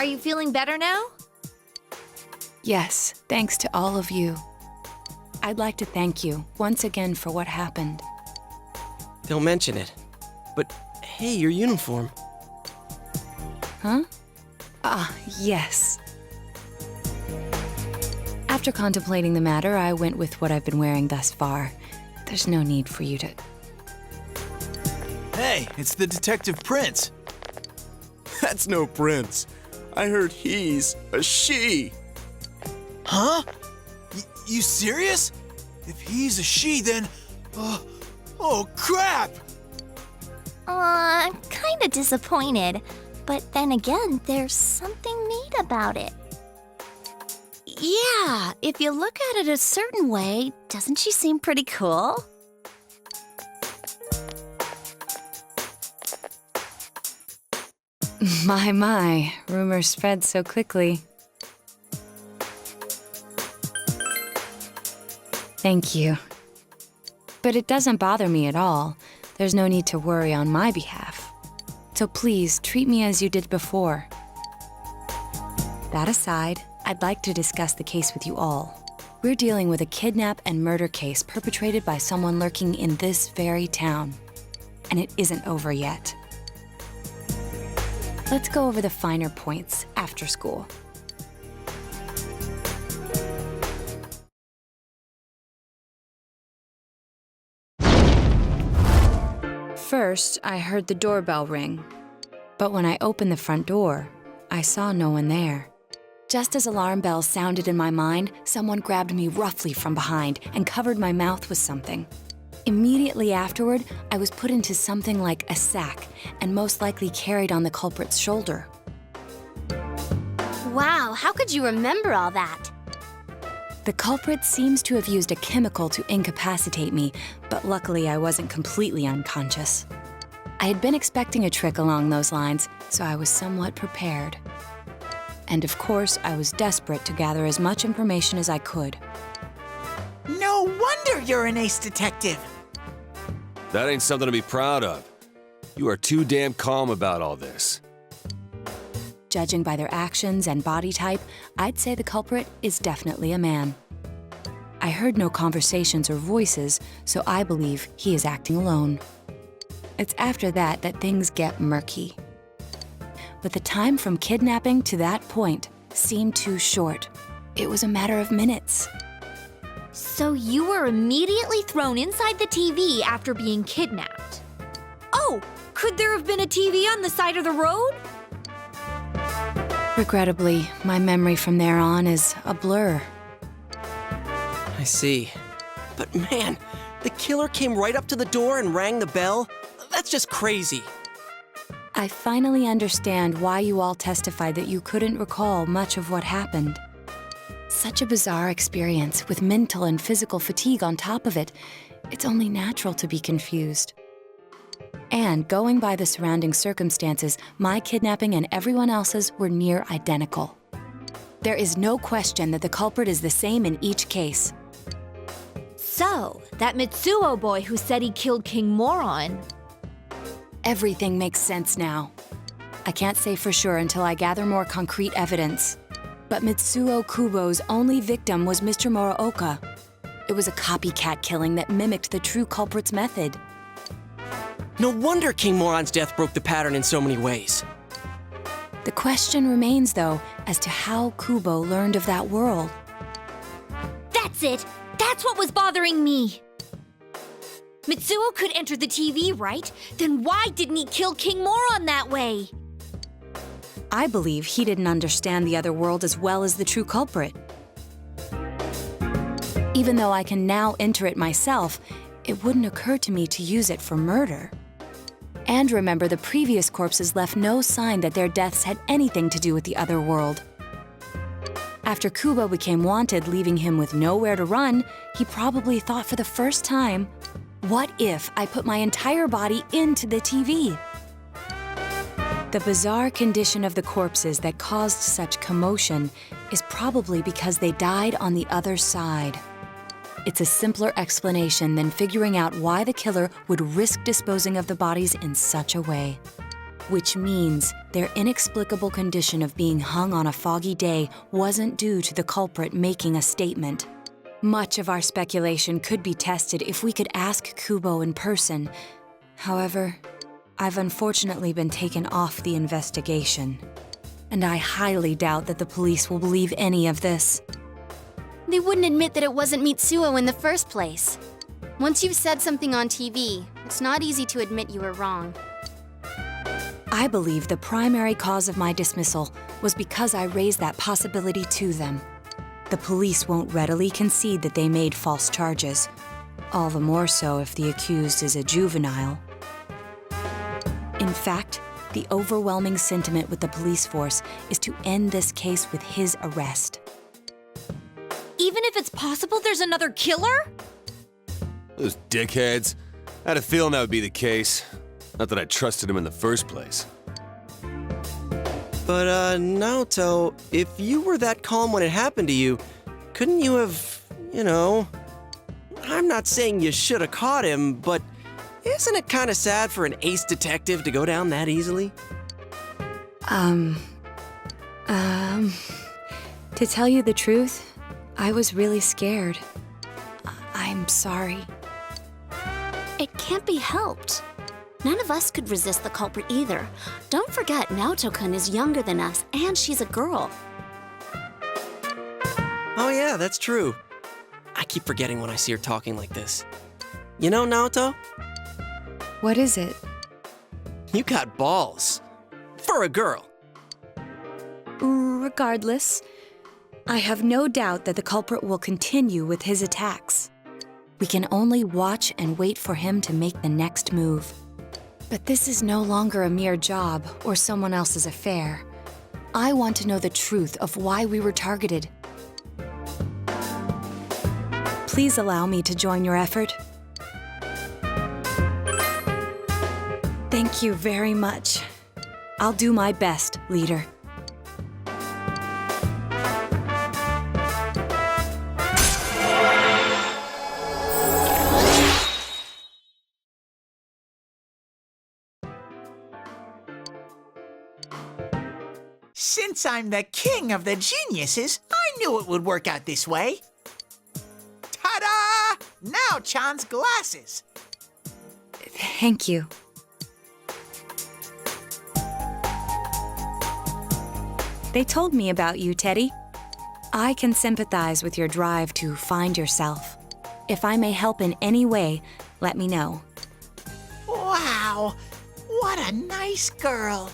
Are you feeling better now? Yes, thanks to all of you. I'd like to thank you once again for what happened. Don't mention it. But hey, your uniform. Huh? Ah, yes. After contemplating the matter, I went with what I've been wearing thus far. There's no need for you to... Hey, it's the Detective Prince. That's no prince. I heard he's a she. Huh? You serious? If he's a she, then... oh, crap! I'm kinda disappointed. But then again, there's something neat about it. Yeah, if you look at it a certain way, doesn't she seem pretty cool? My, rumors spread so quickly. Thank you. But it doesn't bother me at all. There's no need to worry on my behalf. So please, treat me as you did before. That aside, I'd like to discuss the case with you all. We're dealing with a kidnap and murder case perpetrated by someone lurking in this very town. And it isn't over yet. Let's go over the finer points after school. First, I heard the doorbell ring. But when I opened the front door, I saw no one there. Just as alarm bells sounded in my mind, someone grabbed me roughly from behind and covered my mouth with something. Immediately afterward, I was put into something like a sack and most likely carried on the culprit's shoulder. Wow, how could you remember all that? The culprit seems to have used a chemical to incapacitate me, but luckily I wasn't completely unconscious. I had been expecting a trick along those lines, so I was somewhat prepared. And of course, I was desperate to gather as much information as I could. No wonder you're an ace detective! That ain't something to be proud of. You are too damn calm about all this. Judging by their actions and body type, I'd say the culprit is definitely a man. I heard no conversations or voices, so I believe he is acting alone. It's after that that things get murky. But the time from kidnapping to that point seemed too short. It was a matter of minutes. So you were immediately thrown inside the TV after being kidnapped. Oh, could there have been a TV on the side of the road? Regrettably, my memory from there on is a blur. I see. But man, the killer came right up to the door and rang the bell? That's just crazy. I finally understand why you all testified that you couldn't recall much of what happened. Such a bizarre experience with mental and physical fatigue on top of it. It's only natural to be confused. And going by the surrounding circumstances, my kidnapping and everyone else's were near identical. There is no question that the culprit is the same in each case. So, that Mitsuo boy who said he killed King Moron. Everything makes sense now. I can't say for sure until I gather more concrete evidence. But Mitsuo Kubo's only victim was Mr. Muraoka. It was a copycat killing that mimicked the true culprit's method. No wonder King Moron's death broke the pattern in so many ways. The question remains, though, as to how Kubo learned of that world. That's it! That's what was bothering me! Mitsuo could enter the TV, right? Then why didn't he kill King Moron that way? I believe he didn't understand the other world as well as the true culprit. Even though I can now enter it myself, it wouldn't occur to me to use it for murder. And remember, the previous corpses left no sign that their deaths had anything to do with the other world. After Kubo became wanted, leaving him with nowhere to run, he probably thought for the first time, what if I put my entire body into the TV? The bizarre condition of the corpses that caused such commotion is probably because they died on the other side. It's a simpler explanation than figuring out why the killer would risk disposing of the bodies in such a way. Which means their inexplicable condition of being hung on a foggy day wasn't due to the culprit making a statement. Much of our speculation could be tested if we could ask Kubo in person. However, I've unfortunately been taken off the investigation. And I highly doubt that the police will believe any of this. They wouldn't admit that it wasn't Mitsuo in the first place. Once you've said something on TV, it's not easy to admit you were wrong. I believe the primary cause of my dismissal was because I raised that possibility to them. The police won't readily concede that they made false charges, all the more so if the accused is a juvenile. In fact, the overwhelming sentiment with the police force is to end this case with his arrest. Even if it's possible there's another killer? Those dickheads. I had a feeling that would be the case. Not that I trusted him in the first place. But, Naoto, if you were that calm when it happened to you, couldn't you have, I'm not saying you should have caught him, but isn't it kind of sad for an ace detective to go down that easily? To tell you the truth, I was really scared. I'm sorry. It can't be helped. None of us could resist the culprit either. Don't forget, Naoto-kun is younger than us, and she's a girl. Oh yeah, that's true. I keep forgetting when I see her talking like this. You know, Naoto, What is it? you got balls. For a girl. Regardless, I have no doubt that the culprit will continue with his attacks. We can only watch and wait for him to make the next move. But this is no longer a mere job or someone else's affair. I want to know the truth of why we were targeted. Please allow me to join your effort. Thank you very much. I'll do my best, leader. Since I'm the king of the geniuses, I knew it would work out this way. Ta-da! Now Chan's glasses. Thank you. They told me about you, Teddy. I can sympathize with your drive to find yourself. If I may help in any way, let me know. Wow, what a nice girl.